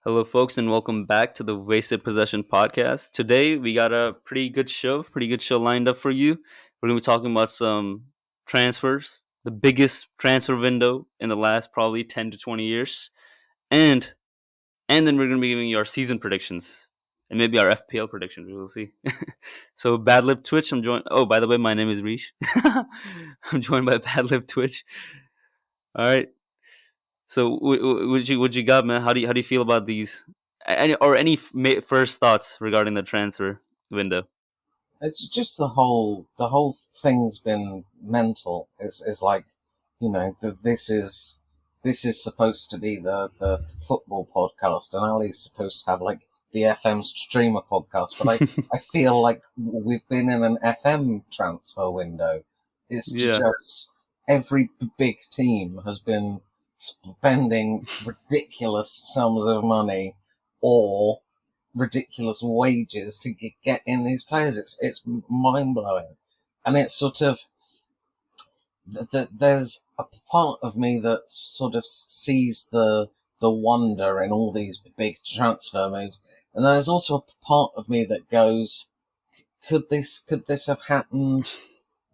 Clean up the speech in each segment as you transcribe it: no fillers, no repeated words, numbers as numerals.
Hello, folks, and welcome back to the Wasted Possession podcast. Today, we got a pretty good show lined up for you. We're going to be talking about some transfers, the biggest transfer window in the last probably 10 to 20 years, and then we're going to be giving you our season predictions and maybe our FPL predictions. We'll see. So, Bad Lip Twitch, I'm joined. Oh, by the way, my name is Rish. I'm joined by Bad Lip Twitch. All right. So, what you got, man? How do you feel about these? Any first thoughts regarding the transfer window? It's just the whole thing's been mental. It's like, this is supposed to be the football podcast, and Ali's supposed to have like the FM streamer podcast. But I feel like we've been in an FM transfer window. It's Yeah, just every big team has been spending ridiculous sums of money or ridiculous wages to get in these players. It's mind blowing, and it's sort of there's a part of me that sort of sees the wonder in all these big transfer moves, and there's also a part of me that goes, could this have happened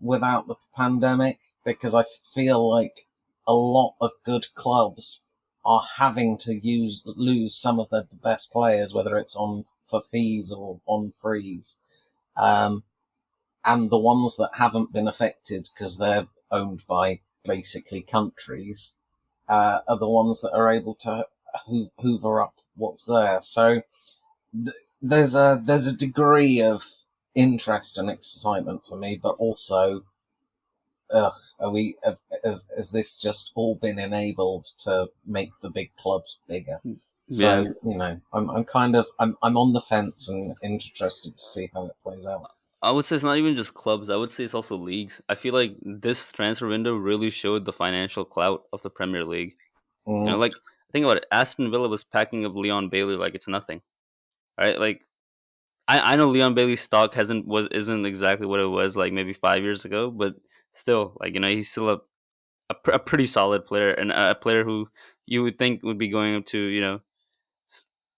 without the pandemic? Because I feel like a lot of good clubs are having to lose some of their best players, whether it's on for fees or on frees. Um, and the ones that haven't been affected because they're owned by basically countries are the ones that are able to hoover up what's there. So there's a degree of interest and excitement for me, but also, has this just all been enabled to make the big clubs bigger? yeah. So, I'm on the fence and interested to see how it plays out. I would say it's not even just clubs. I would say it's also leagues. I feel like this transfer window really showed the financial clout of the Premier League. Mm, Like think about it. Aston Villa was packing up Leon Bailey like it's nothing, right? Like I know Leon Bailey's stock isn't exactly what it was like maybe 5 years ago, but still, like he's still a pretty solid player and a player who you would think would be going up to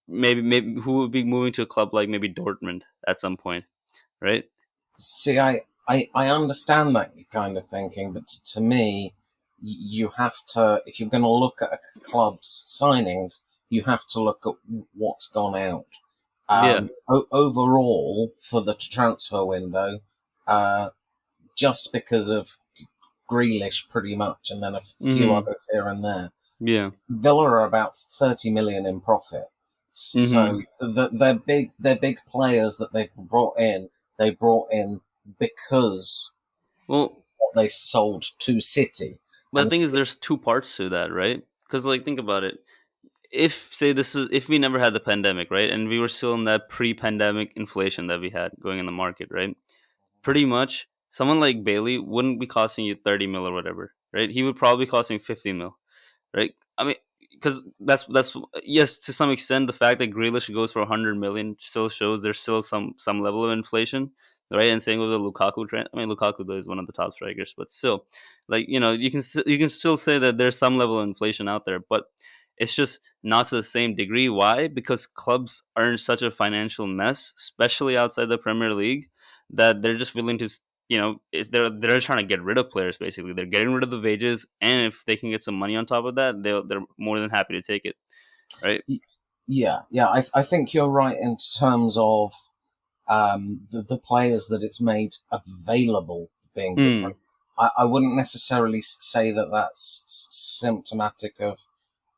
maybe who would be moving to a club like maybe Dortmund at some point, right? See, I understand that kind of thinking, but to me, you have to, if you're going to look at a club's signings, you have to look at what's gone out. Yeah. Overall, for the transfer window, uh, just because of Grealish pretty much, and then a few Mhm. others here and there, Yeah. Villa are about 30 million in profit. So Mhm. they're big players that they've brought in. They brought in because Well, what they sold to City. but the And thing is, there's two parts to that, right? Because like think about it. If we never had the pandemic, right, and we were still in that pre-pandemic inflation that we had going in the market, right? Pretty much, someone like Bailey wouldn't be costing you 30 mil or whatever, right? He would probably be costing 50 mil, right? I mean, because that's yes, to some extent, the fact that Grealish goes for 100 million still shows there's still some level of inflation, right? And same with the Lukaku trend. I mean, Lukaku though is one of the top strikers, but still, like you can still say that there's some level of inflation out there, but it's just not to the same degree. Why? Because clubs are in such a financial mess, especially outside the Premier League, that they're just willing to they're trying to get rid of players. Basically, they're getting rid of the wages, and if they can get some money on top of that, they're more than happy to take it, right? yeah, I think you're right in terms of the players that it's made available being Mm, different. I wouldn't necessarily say that that's symptomatic of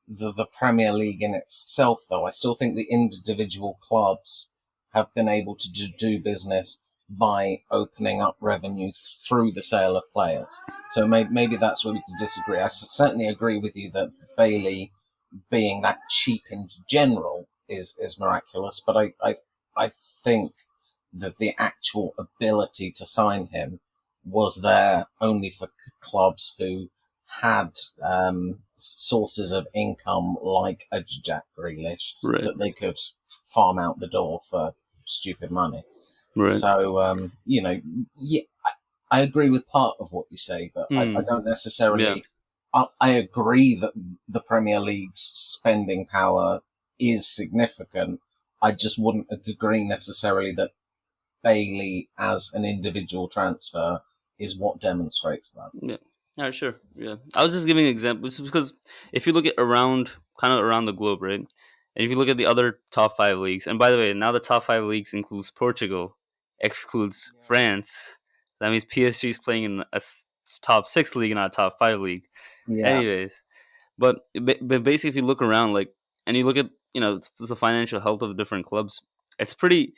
the Premier League in itself, though. I still think the individual clubs have been able to do business by opening up revenue through the sale of players. So maybe that's where we could disagree. I certainly agree with you that Bailey being that cheap in general is miraculous, but I think that the actual ability to sign him was there only for clubs who had sources of income like a Jack Grealish right, that they could farm out the door for stupid money. right. So, yeah, I agree with part of what you say, but I Mm, don't yeah, necessarily. I agree that the Premier League's spending power is significant. I just wouldn't agree necessarily that Bailey as an individual transfer is what demonstrates that. Yeah. All right, sure. Yeah. I was just giving examples because if you look at around, kind of around the globe, right? And if you look at the other top five leagues, and by the way, now the top five leagues includes Portugal, excludes France. That means PSG is playing in a top six league, not a top five league. Yeah, Anyways, but basically, if you look around, like, and you look at the financial health of the different clubs, it's pretty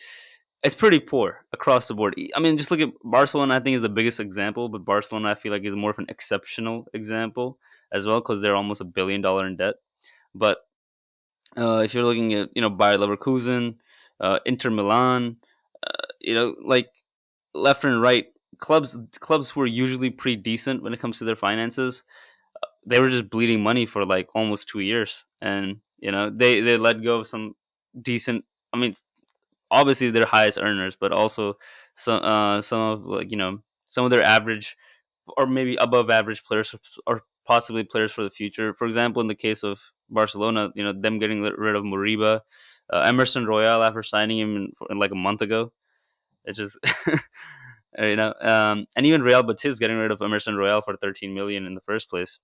it's pretty poor across the board. I mean, just look at Barcelona. I think is the biggest example, but Barcelona I feel like is more of an exceptional example as well because they're almost $1 billion in debt. But if you're looking at Bayer Leverkusen, Inter Milan, like left and right clubs who are usually pretty decent when it comes to their finances, they were just bleeding money for like almost 2 years, and they let go of some decent. I mean, obviously their highest earners, but also some of like some of their average or maybe above average players or possibly players for the future. For example, in the case of Barcelona, them getting rid of Moriba, Emerson Royale after signing him in like a month ago. It's just and even Real Betis getting rid of Emerson Royale for 13 million in the first place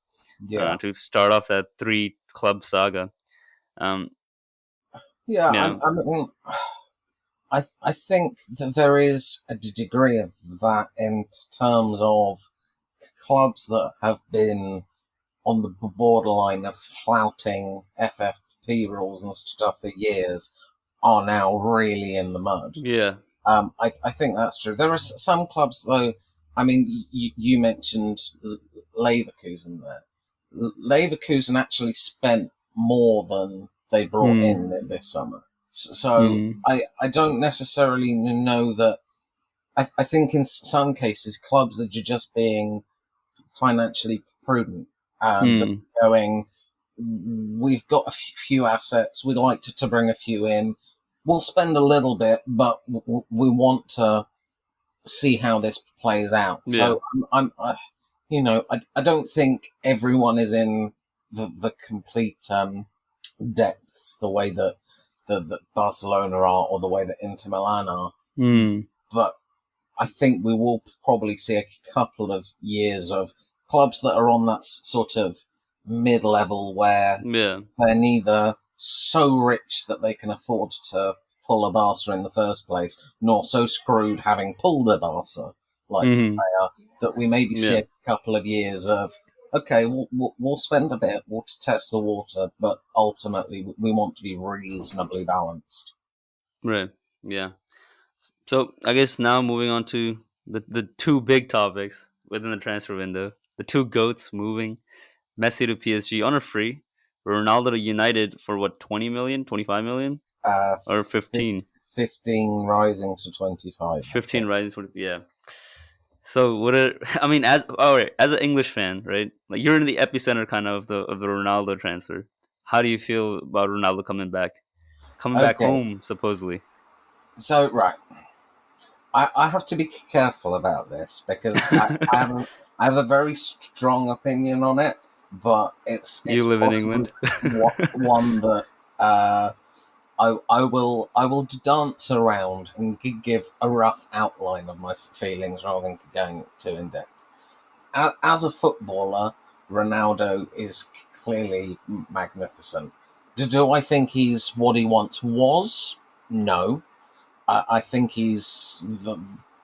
yeah, to start off that three club saga. Um, yeah. yeah, I mean, I think that there is a degree of that in terms of clubs that have been on the borderline of flouting FFP rules and stuff for years are now really in the mud. yeah, I think that's true. There are some clubs, though. I mean, you mentioned Leverkusen there. Leverkusen actually spent more than they brought in mm, this summer. So mm, I don't necessarily know that. I think in some cases, clubs are just being financially prudent and they're mm, going, we've got a few assets, we'd like to bring a few in. We'll spend a little bit, but we want to see how this plays out. yeah, So I don't think everyone is in the complete depths the way that that Barcelona are or the way that Inter Milan are. mm, But I think we will probably see a couple of years of clubs that are on that sort of mid level where yeah, they're neither so rich that they can afford to pull a Barca in the first place, nor so screwed having pulled a Barca like mm, they are, that we maybe see yeah, a couple of years of, okay, we'll spend a bit, we'll test the water, but ultimately we want to be reasonably balanced. right, yeah. So I guess now moving on to the two big topics within the transfer window, the two goats moving, Messi to PSG on a free, Ronaldo to United for what 20 million, 25 million, Uh, or 15, 15 rising to 25, I 15 think. rising 20, yeah. So what are I mean as an English fan, right? Like you're in the epicenter kind of the Ronaldo transfer. How do you feel about Ronaldo coming back Okay, home supposedly? so right, I have to be careful about this because I have a very strong opinion on it, but You it's live in possibly England. one that I will dance around and give a rough outline of my feelings rather than going too in depth. As a footballer, Ronaldo is clearly magnificent. Do I think he's what he once was? No. I think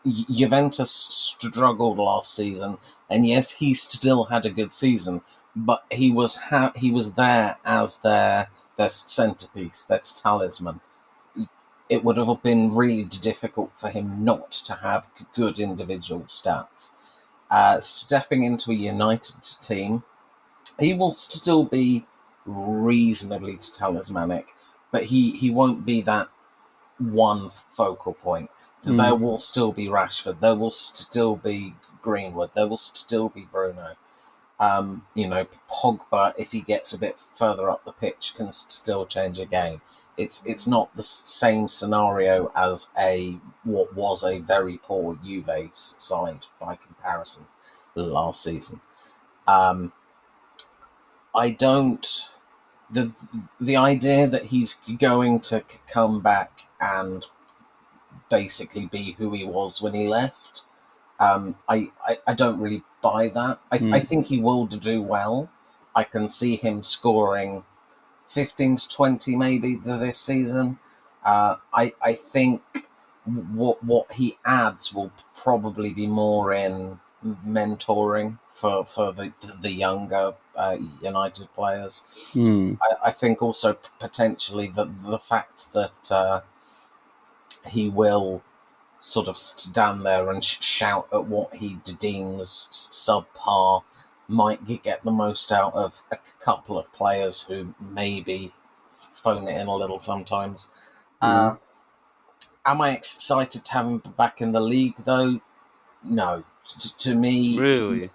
Juventus struggled last season, and yes, he still had a good season, but he was there as their centerpiece, their talisman. It would have been really difficult for him not to have good individual stats. Stepping into a United team, he will still be reasonably talismanic, but he won't be that one focal point. There Mm, will still be Rashford. There will still be Greenwood. There will still be Bruno. Pogba, if he gets a bit further up the pitch, can still change a game. It's not the same scenario as a what was a very poor Juve side by comparison last season. Um, I don't. the the idea that he's going to come back and basically be who he was when he left, I don't really buy that. I Mm. think he will do well. I can see him scoring 15 to 20 maybe this season. I think what he adds will probably be more in mentoring for the younger United players. Mm. I think also potentially the fact that he will sort of stand there and shout at what he deems subpar might get the most out of a couple of players who maybe phone it in a little sometimes. Yeah. Uh, am I excited to have him back in the league though? No. To me, Really.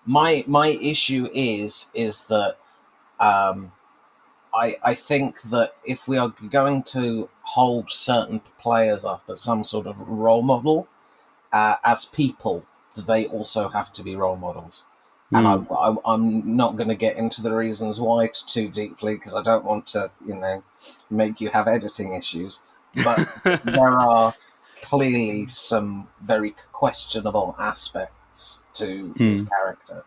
my issue is that um, I think that if we are going to hold certain players up as some sort of role model, as people, they also have to be role models. And Mm. I'm not going to get into the reasons why too deeply because I don't want to, make you have editing issues. But there are clearly some very questionable aspects to his Mm. character.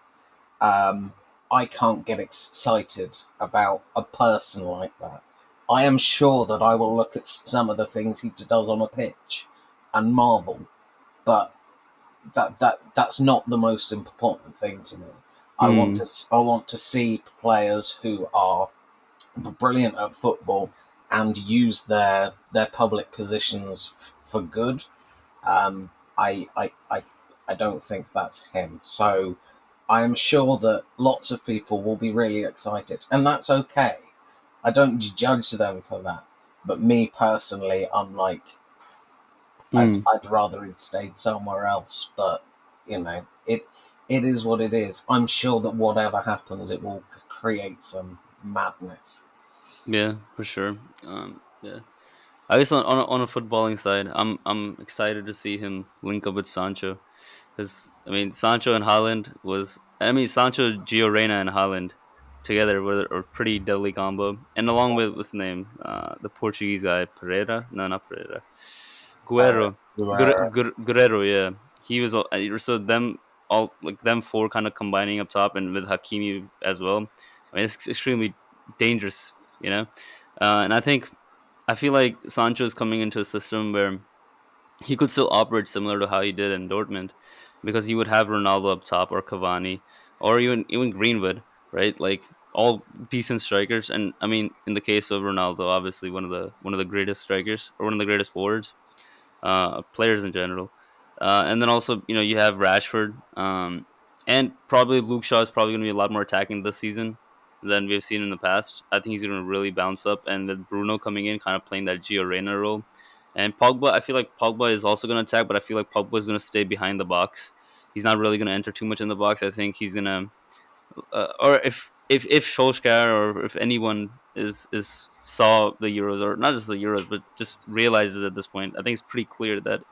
Um, I can't get excited about a person like that. I am sure that I will look at some of the things he does on a pitch and marvel, but that's not the most important thing to me. Mm. I want to see players who are brilliant at football and use their public positions for good. Um, I, I I I don't think that's him. So I am sure that lots of people will be really excited, and that's okay. I don't judge them for that. But me personally, I'm like, Mm. I'd rather he'd stayed somewhere else. But it is what it is. I'm sure that whatever happens, it will create some madness. Yeah, for sure. Yeah. I guess on a footballing side, I'm excited to see him link up with Sancho because I mean Sancho and Haaland was I mean Sancho, Gio Reyna, and Haaland together were a pretty deadly combo, and along with what's the name, the Portuguese guy Pereira, no, not Pereira, Guerrero, Where Guerrero, yeah, he was so them all like them four kind of combining up top and with Hakimi as well. I mean it's extremely dangerous, you know, and I feel like Sancho is coming into a system where he could still operate similar to how he did in Dortmund, because he would have Ronaldo up top or Cavani or even Greenwood, right? Like all decent strikers. And I mean, in the case of Ronaldo, obviously one of the greatest strikers or one of the greatest forwards, players in general. And then also, you have Rashford, and probably Luke Shaw is probably going to be a lot more attacking this season than we've seen in the past. I think he's going to really bounce up, and with Bruno coming in, kind of playing that Gio Reyna role. And Pogba, I feel like Pogba is also going to attack, but I feel like Pogba is going to stay behind the box. He's not really going to enter too much in the box. I think he's going to, or if Solskjaer or if anyone is saw the Euros, or not just the Euros, but just realizes at this point, I think it's pretty clear that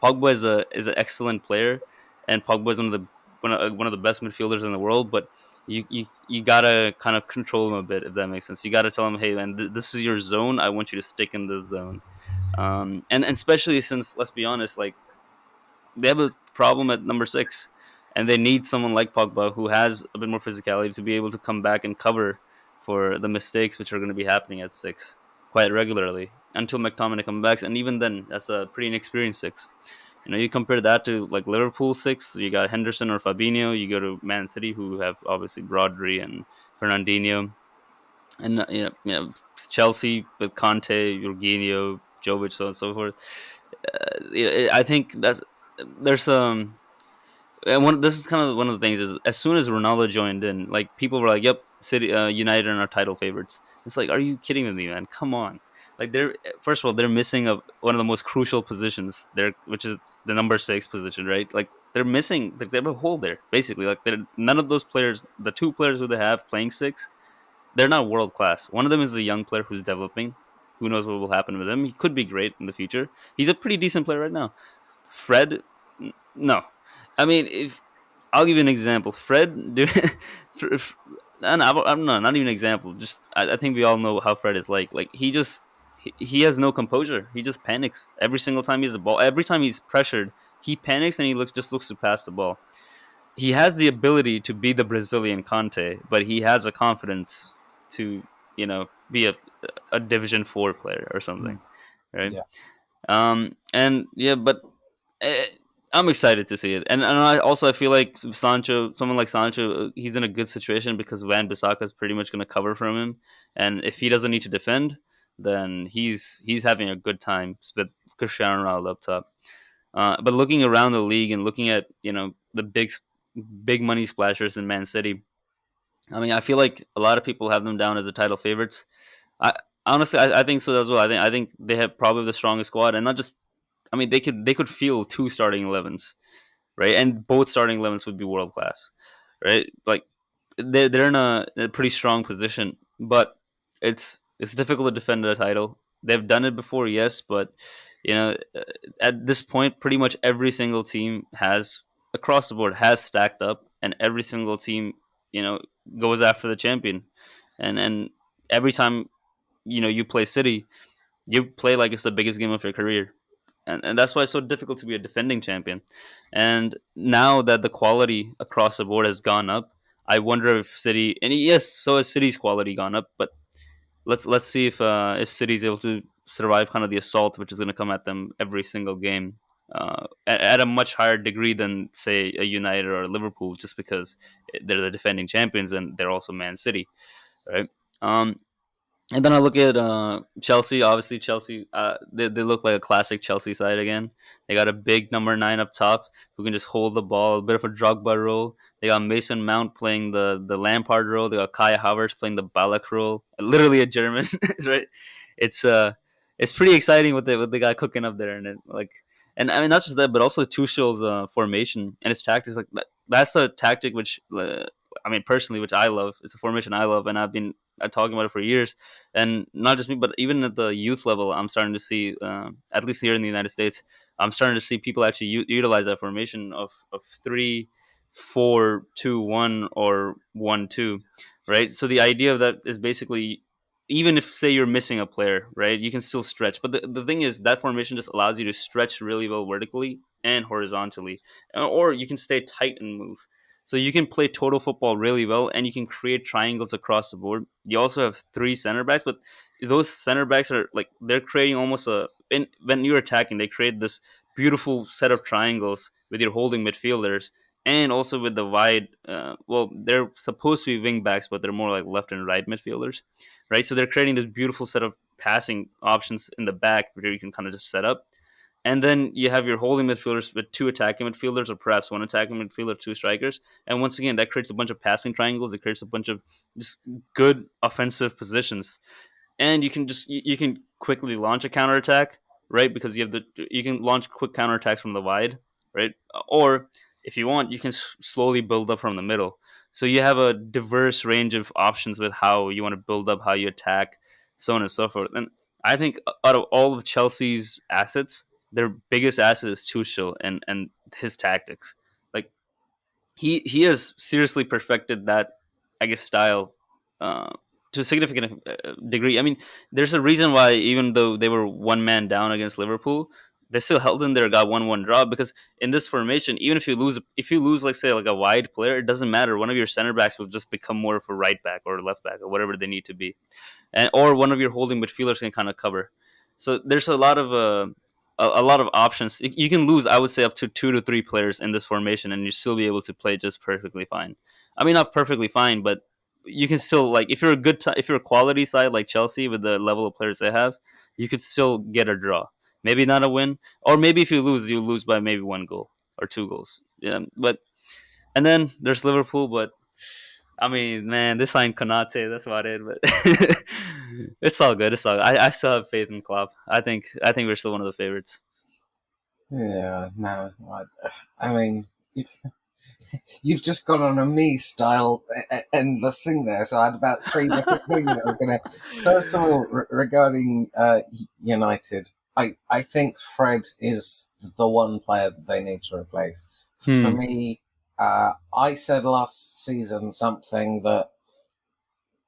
Pogba is an excellent player, and Pogba is one of the best midfielders in the world. But you gotta kind of control him a bit, if that makes sense. You gotta tell him, hey man, this is your zone. I want you to stick in this zone. And especially since, let's be honest, like they have a problem at number six, and they need someone like Pogba who has a bit more physicality to be able to come back and cover for the mistakes which are going to be happening at six quite regularly until McTominay comes back. And even then, that's a pretty inexperienced six. You compare that to like Liverpool six. You got Henderson or Fabinho. You go to Man City, who have obviously Rodri and Fernandinho, and Chelsea with Conte, Jorginho, Jovic, so on and so forth. I think there's and this is kind of one of the things is as soon as Ronaldo joined in, like people were like, "Yep, City, United are our title favorites." It's like, are you kidding with me, man? Come on! Like they're first of all they're missing one of the most crucial positions there, which is the number six position, right? Like they're missing, like they have a hole there basically. Like none of those players, the two players who they have playing six, they're not world class. One of them is a young player who's developing. Who knows what will happen with him? He could be great in the future. He's a pretty decent player right now. Fred, no. I mean, if I'll give you an example, Fred, I'm not even an example. Just I think we all know how Fred is like. Like he has no composure. He just panics every single time he has a ball. Every time he's pressured, he panics and he looks to pass the ball. He has the ability to be the Brazilian Conte, but he has a confidence to be a Division 4 player or something, Mm. right? Yeah. And yeah, but eh, I'm excited to see it, and I feel like someone like Sancho, he's in a good situation because Van Bissaka is pretty much going to cover from him, and if he doesn't need to defend, then he's having a good time with Cristiano Ronaldo up top. But looking around the league and looking at the big money splashers in Man City, I mean, I feel like a lot of people have them down as the title favorites. I honestly, I think so as well. I think they have probably the strongest squad, and not just. I mean, they could field two starting 11s, right? And both starting 11s would be world class, right? Like they're in a pretty strong position, but it's difficult to defend the title. They've done it before, yes, but you know, uh, at this point, pretty much every single team has across the board has stacked up, and every single team, you know, goes after the champion, and every time you play City, you play like it's the biggest game of your career, and that's why it's so difficult to be a defending champion. And now that the quality across the board has gone up, I wonder if City, and yes, so has City's quality gone up, but let's see if City's able to survive kind of the assault which is going to come at them every single game. At a much higher degree than say a United or a Liverpool, just because they're the defending champions and they're also Man City, right? Um, and then I look at Chelsea. Obviously, Chelsea they look like a classic Chelsea side again. They got a big number 9 up top who can just hold the ball, a bit of a Drogba role. They got Mason Mount playing the Lampard role. They got Kai Havertz playing the Ballack role. Literally a German, right? It's uh, it's pretty exciting what they got cooking up there, and and I mean not just that, but also Tuchel's formation and his tactics. Like that's a tactic which I mean personally, which I love. It's a formation I love, and I've been talking about it for years. And not just me, but even at the youth level, I'm starting to see, at least here in the United States, I'm starting to see people actually utilize that formation of 3-4-2-1 or 1-2, right? So the idea of that is basically, even if say you're missing a player, right, you can still stretch. But the thing is that formation just allows you to stretch really well vertically and horizontally, or you can stay tight and move. So you can play total football really well, and you can create triangles across the board. You also have three center backs, but those center backs are like they're creating almost when you're attacking, they create this beautiful set of triangles with your holding midfielders and also with the wide. Well, they're supposed to be wing backs, but they're more like left and right midfielders, right? So they're creating this beautiful set of passing options in the back where you can kind of just set up, and then you have your holding midfielders with two attacking midfielders, or perhaps one attacking midfielder, two strikers. And once again, that creates a bunch of passing triangles. It creates a bunch of just good offensive positions, and you can quickly launch a counterattack, right? Because you can launch quick counterattacks from the wide, right? Or if you want, you can slowly build up from the middle. So you have a diverse range of options with how you want to build up, how you attack, so on and so forth. And I think out of all of Chelsea's assets, their biggest asset is Tuchel and his tactics. Like he has seriously perfected that, I guess, style uh, to a significant degree. I mean, there's a reason why even though they were one man down against Liverpool, they still held in there, got 1-1 draw, because in this formation, even if you lose like say like a wide player, it doesn't matter. One of your center backs will just become more of a right back or left back or whatever they need to be, and or one of your holding midfielders can kind of cover. So there's a lot of options. You can lose, I would say, up to 2 to 3 players in this formation, and you still be able to play just perfectly fine. I mean, not perfectly fine, but you can still like if you're if you're a quality side like Chelsea with the level of players they have, you could still get a draw. Maybe not a win, or maybe if you lose by maybe 1 goal or 2 goals. Yeah, but and then there's Liverpool, but I mean, man, they signed Konate. That's about it. But it's all good. It's all good. I still have faith in Klopp. I think we're still one of the favorites. Yeah, no, I mean, you've just gone on a me style endless thing there. So I had about three different things I was going to. First of all, regarding United, I think Fred is the one player that they need to replace. For Hmm. me, I said last season something that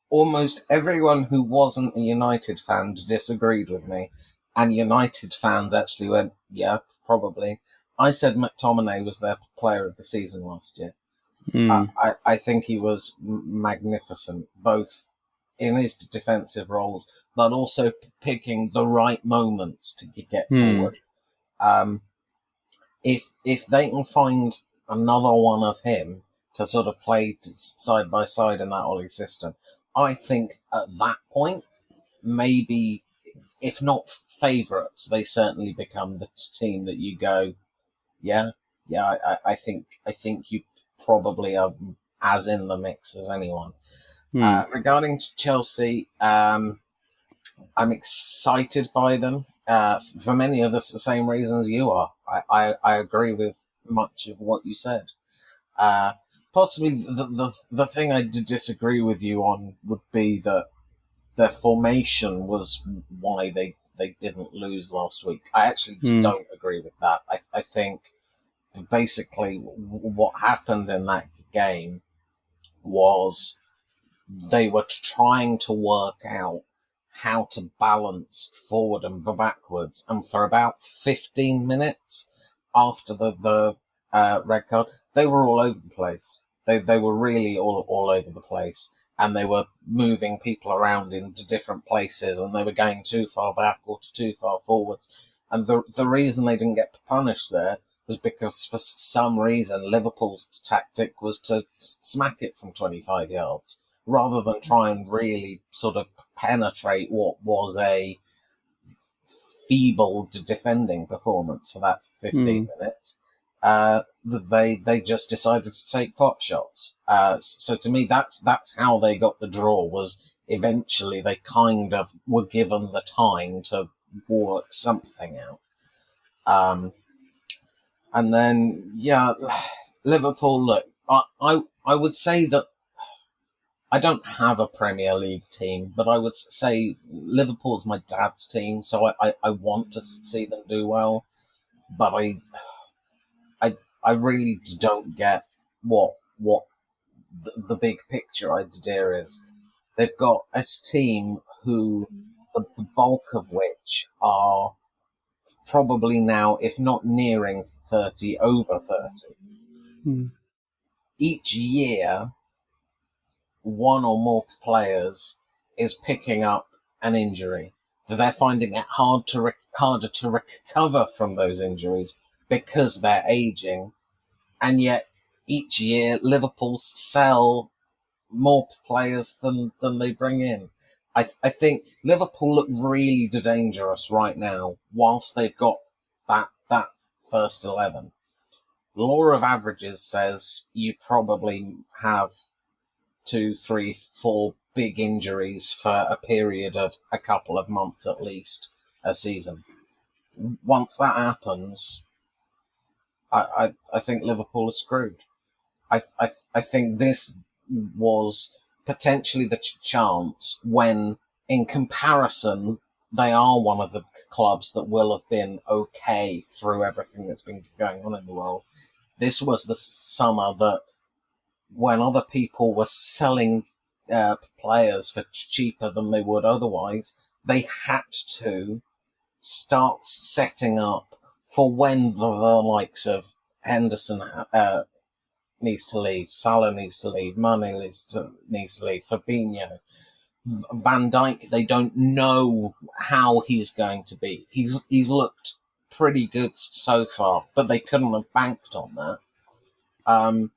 almost everyone who wasn't a United fan disagreed with me, and United fans actually went, "Yeah, probably." I said McTominay was their player of the season last year. Hmm. I think he was magnificent, both in his defensive roles, but also picking the right moments to get Hmm. forward. Um, if they can find another one of him to sort of play side by side in that Ollie system, I think at that point, maybe if not favourites, they certainly become the team that you go, yeah, yeah. I think you probably are as in the mix as anyone. Hmm. Regarding Chelsea, I'm excited by them for many of the same reasons you are. I agree with much of what you said. Uh, Possibly the thing I disagree with you on would be that their formation was why they didn't lose last week. I actually Hmm. don't agree with that. I think basically what happened in that game was they were trying to work out how to balance forward and backwards. And for about 15 minutes after the red card, they were all over the place. They were really all over the place. And they were moving people around into different places, and they were going too far back or too far forwards. And the reason they didn't get punished there was because for some reason Liverpool's tactic was to smack it from 25 yards rather than try and really sort of penetrate what was a feeble defending performance for that 15 Hmm. minutes. They just decided to take pot shots. So to me, that's how they got the draw. Was eventually they kind of were given the time to work something out. Um, and then yeah, Liverpool. Look, I would say that I don't have a Premier League team, but I would say Liverpool's my dad's team, so I want to see them do well. But I really don't get what the big picture idea is. They've got a team who the bulk of which are probably now, if not nearing 30, over 30. Hmm. Each year, one or more players is picking up an injury. They're finding it harder to recover from those injuries because they're aging, and yet each year Liverpool sell more players than they bring in. I think Liverpool look really dangerous right now, whilst they've got that first 11. Law of averages says you probably have two, three, four big injuries for a period of a couple of months at least a season. Once that happens, I think Liverpool is screwed. I think this was potentially the chance when, in comparison, they are one of the clubs that will have been okay through everything that's been going on in the world. This was the summer that when other people were selling players for cheaper than they would otherwise, they had to start setting up for when the likes of Henderson needs to leave, Salah needs to leave, Mane needs to leave, Fabinho, Van Dijk. They don't know how he's going to be. He's looked pretty good so far, but they couldn't have banked on that. Um,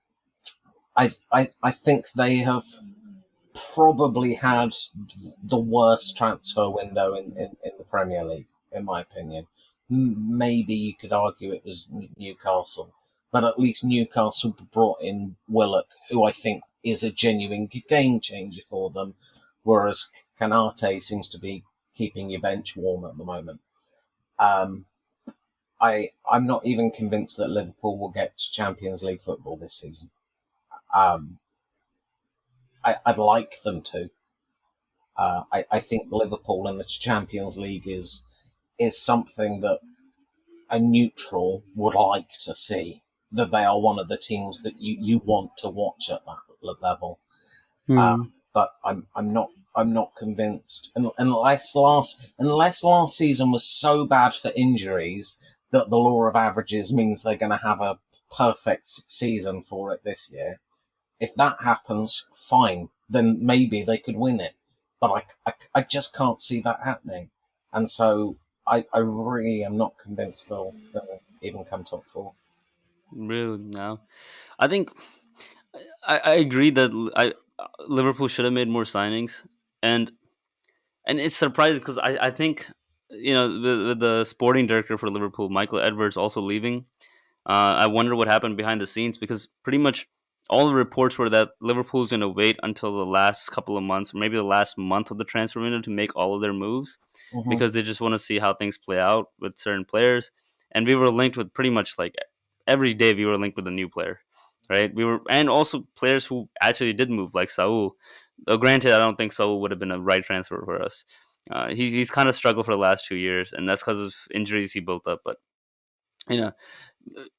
I think they have probably had the worst transfer window in the Premier League, in my opinion. Maybe you could argue it was Newcastle, but at least Newcastle brought in Willock, who I think is a genuine game changer for them, whereas Canate seems to be keeping your bench warm at the moment. Um, I'm not even convinced that Liverpool will get to Champions League football this season. Um, I'd like them to. I think Liverpool in the Champions League is something that a neutral would like to see. That they are one of the teams that you want to watch at that level. Hmm. but I'm not convinced. Unless last season was so bad for injuries that the law of averages means they're going to have a perfect season for it this year. If that happens, fine. Then maybe they could win it. But I just can't see that happening. And so I really am not convinced they'll even come top four. Really, no. I think I agree that Liverpool should have made more signings, and it's surprising because I think the sporting director for Liverpool, Michael Edwards, also leaving. I wonder what happened behind the scenes because pretty much all the reports were that Liverpool's going to wait until the last couple of months, or maybe the last month of the transfer window, to make all of their moves Hmm. because they just want to see how things play out with certain players. And we were linked with pretty much like every day we were linked with a new player, right? We were, and also players who actually did move, like Saul. Though granted, I don't think Saul would have been a right transfer for us. He's kind of struggled for the last 2 years, and that's because of injuries he built up. But you know,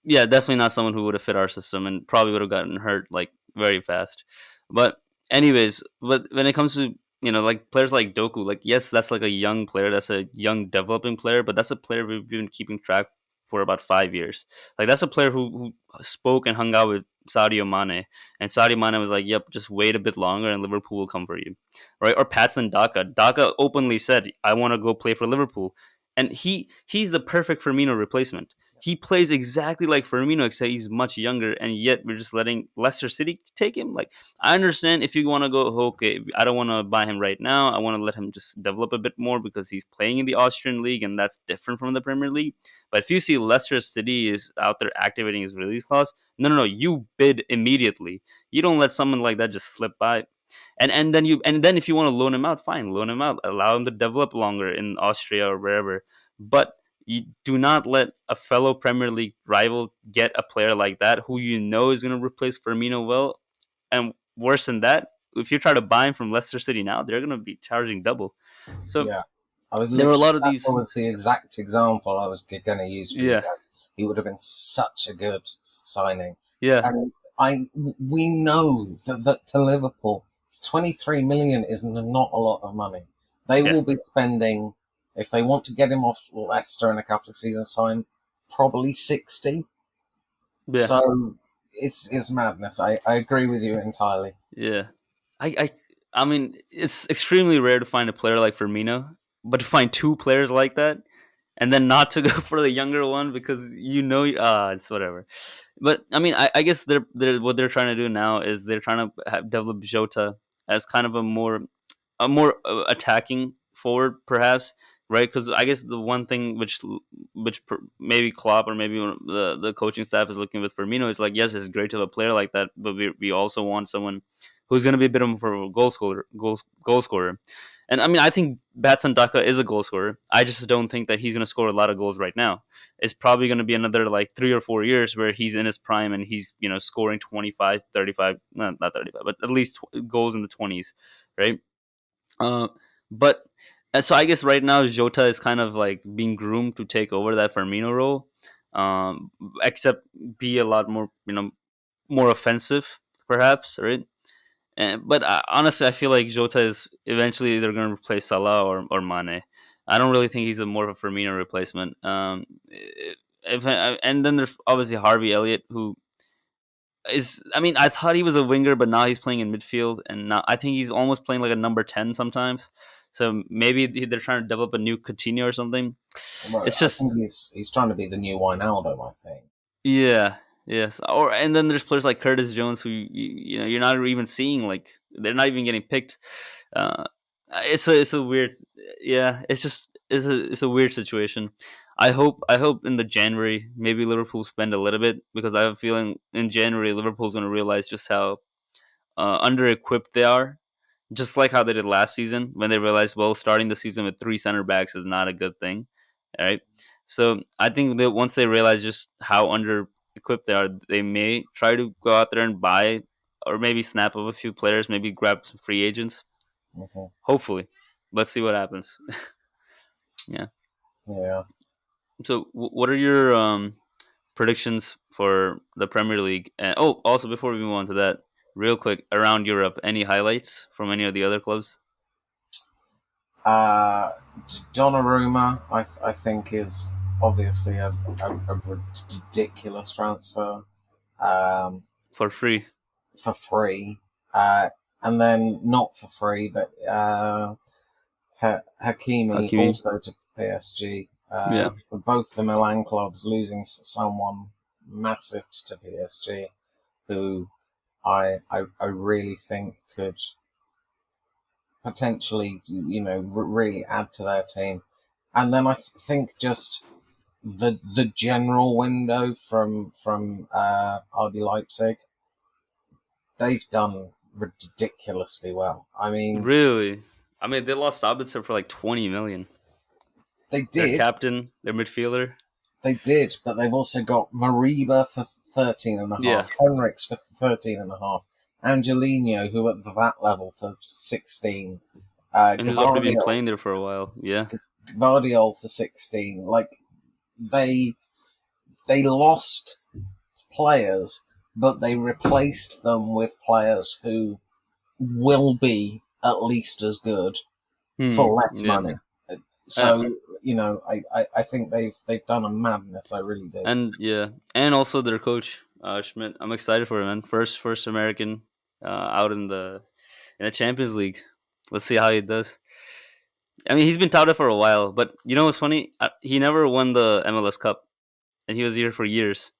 yeah, definitely not someone who would have fit our system and probably would have gotten hurt like very fast. But anyways, but when it comes to like players like Doku, like yes, that's like a young player, that's a young developing player, but that's a player we've been keeping track for about 5 years. Like that's a player who spoke and hung out with Sadio Mane, and Sadio Mane was like, "Yep, just wait a bit longer, and Liverpool will come for you," right? Or Patson Daka. Daka openly said, "I want to go play for Liverpool," and he's the perfect Firmino replacement. He plays exactly like Firmino, except he's much younger, and yet we're just letting Leicester City take him. Like, I understand if you want to go, okay, I don't want to buy him right now. I want to let him just develop a bit more because he's playing in the Austrian league, and that's different from the Premier League. But if you see Leicester City is out there activating his release clause, no, you bid immediately. You don't let someone like that just slip by. And then if you want to loan him out, fine, loan him out. Allow him to develop longer in Austria or wherever. But you do not let a fellow Premier League rival get a player like that who you know is going to replace Firmino well. And worse than that, if you try to buy him from Leicester City now, they're going to be charging double. So Yeah, I was there were a literally lot of that these. was the exact example I was going to use for you Yeah, guys. He would have been such a good signing, yeah, and we know that to Liverpool, 23 million is not a lot of money. They yeah, will be spending, if they want to get him off Leicester in a couple of seasons' time, probably 60. yeah, So it's madness. I agree with you entirely. yeah. I, I, I mean, it's extremely rare to find a player like Firmino, but to find two players like that, and then not to go for the younger one because it's whatever. But I mean, I guess they're what they're trying to do now is they're trying to develop Jota as kind of a more attacking forward, perhaps, right? Because I guess the one thing maybe Klopp or maybe the coaching staff is looking with Firmino is like, yes, it's great to have a player like that, but we also want someone who's going to be a bit of a goal scorer. And I mean, I think Batson Daka is a goal scorer. I just don't think that he's going to score a lot of goals right now. It's probably going to be another like 3 or 4 years where he's in his prime and he's scoring 25, 35, not 35, but at least goals in the 20s, right? Uh, but and so I guess right now Jota is kind of like being groomed to take over that Firmino role, except be a lot more more offensive, perhaps, right? But honestly, I feel like Jota is eventually either going to replace Salah or Mane. I don't really think he's a more of a Firmino replacement. And then there's obviously Harvey Elliott, who is, I mean, I thought he was a winger, but now he's playing in midfield, and now I think he's almost playing like a number 10 sometimes. So maybe they're trying to develop a new Coutinho or something. Well, It's I just think he's trying to be the new Wijnaldum. I think. yeah, yes. Or and then there's players like Curtis Jones who you're not even seeing, like they're not even getting picked. Uh, it's a weird, yeah. It's a weird situation. I hope in the January maybe Liverpool spend a little bit because I have a feeling in January Liverpool's going to realize just how under equipped they are, just like how they did last season when they realized, well, starting the season with three center backs is not a good thing. All right. So I think that once they realize just how under equipped they are, they may try to go out there and buy or maybe snap up a few players, maybe grab some free agents. Hmm. Hopefully. Let's see what happens. Yeah. Yeah. So what are your predictions for the Premier League? And oh, also before we move on to that, real quick, around Europe, any highlights from any of the other clubs? Uh, Donnarumma, I think, is obviously a ridiculous transfer um, For free. for free. And then not for free, but Hakimi Hakimi. also to PSG. Yeah. For both the Milan clubs losing someone massive to PSG, who I really think could potentially, really add to their team. And then I think just the general window from RB Leipzig, they've done ridiculously well. I mean, Really? I mean, they lost Sabitzer for like 20 million. they Their did, captain, their midfielder. they did, but they've also got Mariba for 13 and a Yeah. half, Henriks for 13 and a half, Angelino, who at that level for 16, And who's already been Gvardiol, playing there for a while. Yeah. Gvardiol for 16. Like, they they lost players, but they replaced them with players who will be at least as good Hmm. for less Yeah. money. Uh, So I think they've done a madness. I really do. and yeah, and also their coach, Schmidt. I'm excited for him, man. First American out in the Champions League. Let's see how he does. I mean, he's been touted for a while, but you know what's funny? He never won the MLS Cup, and he was here for years.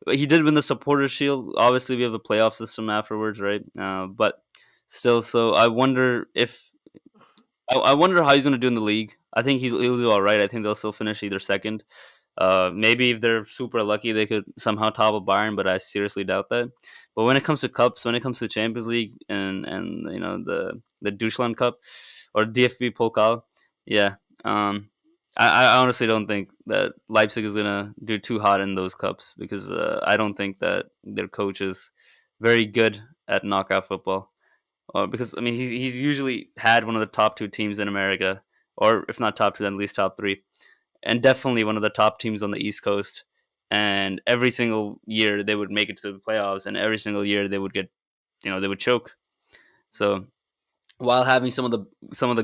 But he did win the Supporters Shield. Obviously, we have a playoff system afterwards, right? But still, so I wonder how he's going to do in the league. I think he'll do all right. I think they'll still finish either second. Maybe if they're super lucky, they could somehow topple Bayern, but I seriously doubt that. But when it comes to cups, when it comes to Champions League and the Deutschland Cup or DFB Pokal, yeah, um, I honestly don't think that Leipzig is gonna do too hot in those cups because I don't think that their coach is very good at knockout football. Because I mean, he's usually had one of the top two teams in America, or if not top two, then at least top three, and definitely one of the top teams on the East Coast. And every single year they would make it to the playoffs, and every single year they would get, they would choke. So while having some of the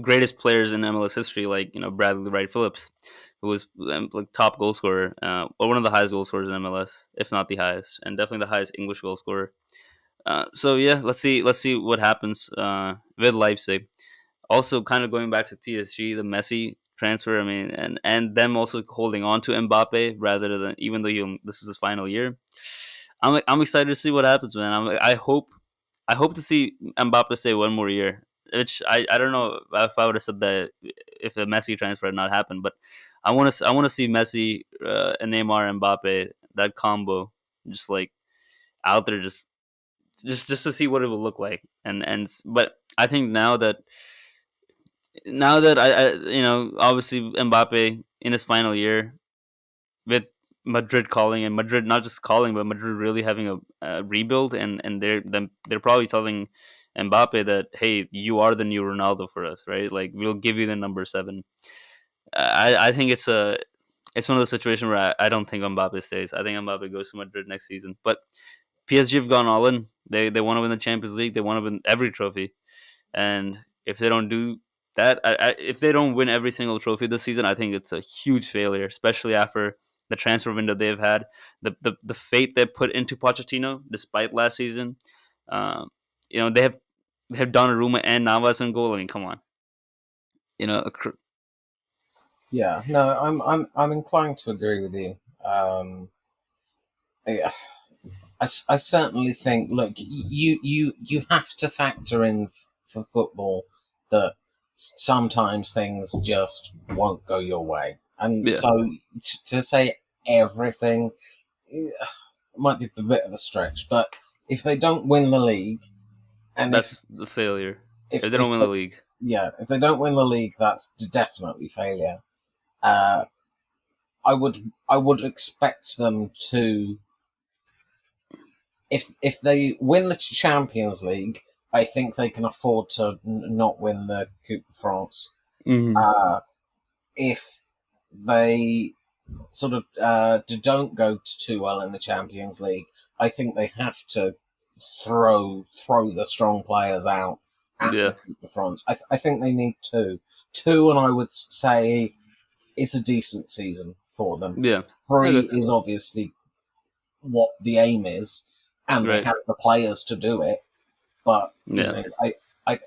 greatest players in MLS history, like Bradley Wright Phillips, who was like top goal scorer, or one of the highest goal scorers in MLS, if not the highest, and definitely the highest English goal scorer. So yeah, let's see what happens with Leipzig. Also, kind of going back to PSG, the Messi transfer. I mean, and them also holding on to Mbappe rather than even though this is his final year. I'm excited to see what happens, man. I hope to see Mbappe stay one more year. Which I don't know if I would have said that if the Messi transfer had not happened, but I want to see Messi and Neymar and Mbappe, that combo, just like out there, just to see what it will look like. But I think now that I obviously Mbappe in his final year with Madrid calling, and Madrid not just calling but Madrid really having a rebuild, and they're probably telling Mbappe that, hey, you are the new Ronaldo for us, right? Like, we'll give you the number 7. I think it's one of those situations where I don't think Mbappe stays. I think Mbappe goes to Madrid next season. But PSG have gone all in. They want to win the Champions League. They want to win every trophy. And if they don't do that, if they don't win every single trophy this season, I think it's a huge failure, especially after the transfer window they've had, the fate they put into Pochettino despite last season. Um, they have Donnarumma and Navas in goal. I mean, come on, you know, a cr- Yeah, no, I'm inclined to agree with you. Yeah, I certainly think. Look, you have to factor in for football that sometimes things just won't go your way, and yeah, so to say everything might be a bit of a stretch. But if they don't win the league, and that's the failure if they if don't win the league. yeah, if they don't win the league, that's definitely failure. Uh, I would expect them to, if they win the Champions League, I think they can afford to not win the Coupe de France. Hmm. Uh, if they sort of don't go too well in the Champions League, I think they have to throw the strong players out at Yeah, the Coupe de France. I think they need two, and I would say it's a decent season for them. yeah. Three Okay, is obviously what the aim is, and they right. have the players to do it. But Yeah. I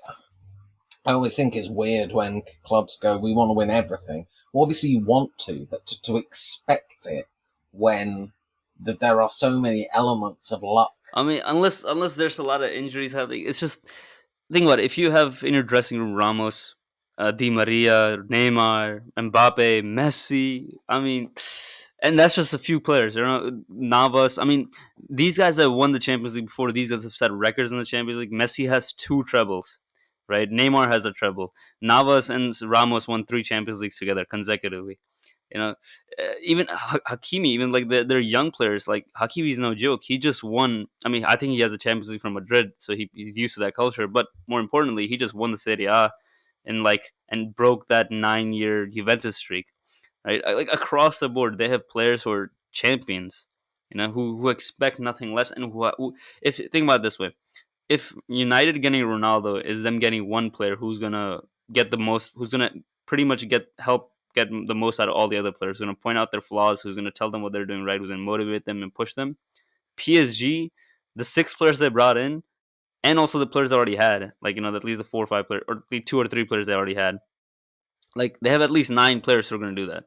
I always think it's weird when clubs go, "We want to win everything." Well, obviously you want to, but to expect it when there are so many elements of luck. I mean, unless there's a lot of injuries happening, it's just think about it. If you have in your dressing room Ramos, Di Maria, Neymar, Mbappe, Messi, I mean, and that's just a few players. You know, Navas. I mean, these guys have won the Champions League before. These guys have set records in the Champions League. Messi has two trebles, right? Neymar has a treble. Navas and Ramos won three Champions Leagues together consecutively. You know, even Hakimi, even like they're young players. Like Hakimi's no joke. He just won. I mean, I think he has a Champions League from Madrid, so he's used to that culture. But more importantly, he just won the Serie A and broke that 9 year Juventus streak. Right, like across the board, they have players who are champions. You know, who expect nothing less, and who if think about it this way, if United getting Ronaldo is them getting one player who's gonna get the most, who's gonna pretty much get the most out of all the other players, who's gonna point out their flaws, who's gonna tell them what they're doing right, who's gonna motivate them and push them. PSG, the six players they brought in, and also the players they already had, like at least the 4 or 5 players, or the 2 or 3 players they already had, like they have at least 9 players who are gonna do that.